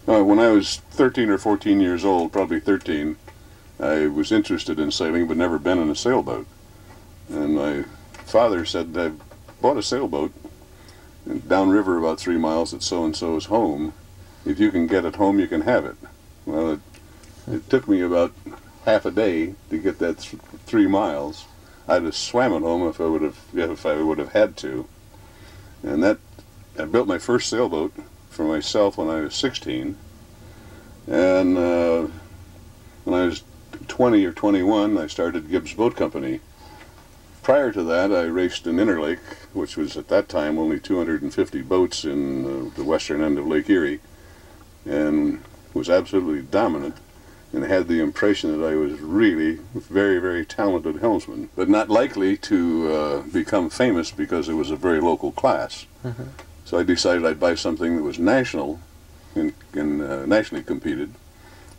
When I was 13 or 14 years old, probably 13, I was interested in sailing but never been in a sailboat. And my father said, I bought a sailboat downriver about 3 miles at so-and-so's home. If you can get it home, you can have it. Well, it took me about half a day to get that 3 miles. I'd have swam it home if I would have had to. And I built my first sailboat for myself when I was 16. And when I was 20 or 21, I started Gibbs Boat Company. Prior to that, I raced an interlake, which was at that time only 250 boats in the western end of Lake Erie, and was absolutely dominant, and had the impression that I was really a very, very talented helmsman, but not likely to become famous because it was a very local class. Mm-hmm. So I decided I'd buy something that was national and nationally competed,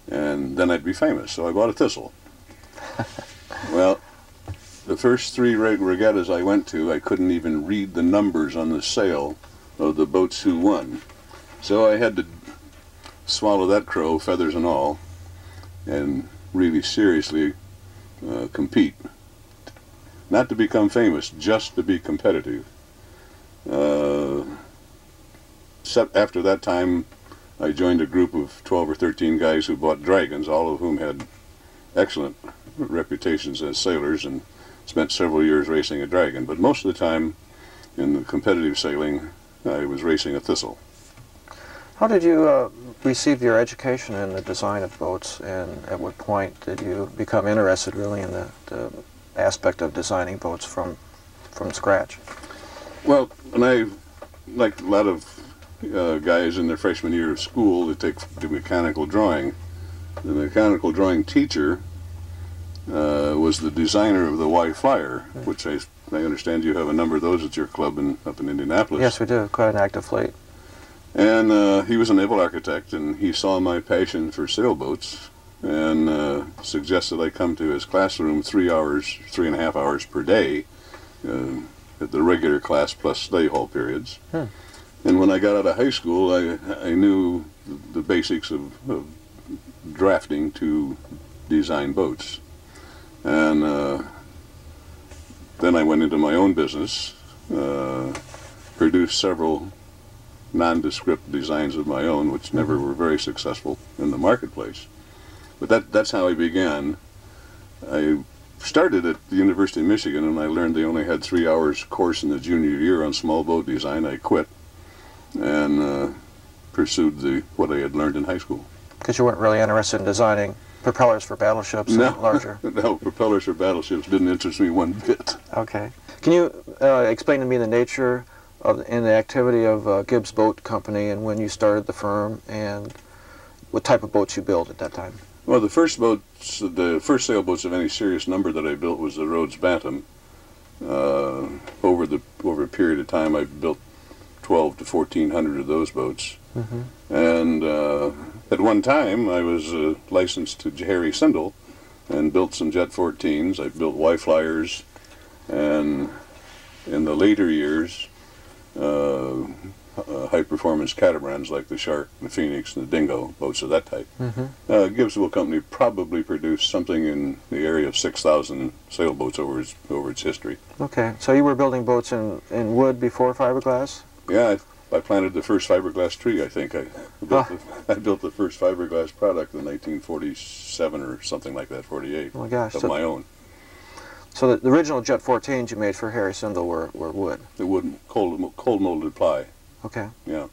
and then I'd be famous. So I bought a Thistle. Well, the first 3 regattas I went to, I couldn't even read the numbers on the sail of the boats who won. So I had to swallow that crow, feathers and all, and really seriously compete. Not to become famous, just to be competitive. After that time, I joined a group of 12 or 13 guys who bought dragons, all of whom had excellent reputations as sailors, and spent several years racing a dragon. But most of the time in the competitive sailing, I was racing a Thistle. How did you receive your education in the design of boats, and at what point did you become interested really in the aspect of designing boats from scratch? Well, and I, like a lot of guys in their freshman year of school, they take mechanical drawing. The mechanical drawing teacher was the designer of the Y Flyer, which I understand you have a number of those at your club up in Indianapolis. Yes, we do. Quite an active fleet. And he was a naval architect, and he saw my passion for sailboats and suggested I come to his classroom 3.5 hours per day at the regular class plus study hall periods. And when I got out of high school, I knew the basics of drafting to design boats. And then I went into my own business, produced several nondescript designs of my own, which never were very successful in the marketplace. But that's how I began. I started at the University of Michigan, and I learned they only had 3 hours course in the junior year on small boat design. I quit and pursued what I had learned in high school. Because you weren't really interested in designing propellers for battleships and larger? No, propellers for battleships didn't interest me one bit. Okay. Can you explain to me the nature and the activity of Gibbs Boat Company, and when you started the firm, and what type of boats you built at that time? Well, the first sailboats of any serious number that I built was the Rhodes Bantam. Over a period of time, I built 1,200 to 1,400 of those boats. Mm-hmm. And at one time, I was licensed to Harry Sindel and built some Jet 14s. I built Y Flyers, and in the later years, high-performance catamarans like the Shark, the Phoenix, and the Dingo, boats of that type. Mm-hmm. Gibbs Boat Company probably produced something in the area of 6,000 sailboats over its history. Okay, so you were building boats in wood before fiberglass? Yeah, I planted the first fiberglass tree, I think. I built the first fiberglass product in 1947 or something like that, 48, oh my gosh, of my own. So the original Jet 14s you made for Harry Sindel were wood? The wood, cold molded ply. Okay. Yeah.